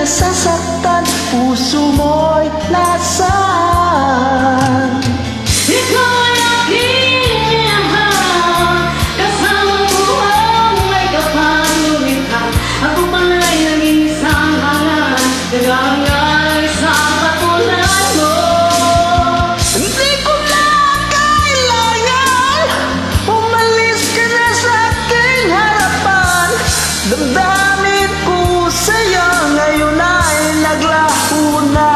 nasasaktan, puso mo'y nasaan? Ikaw ay aking minahal, kasama ko ang may kapangulitha. Ako pala'y naging isang hangal, nagangay sa katulad mo. Hindi ko na kailangan umalis ka na sa aking harapan. Damdamin ko sa'yo ngayon ay naglaho na.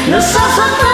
Nasasaktan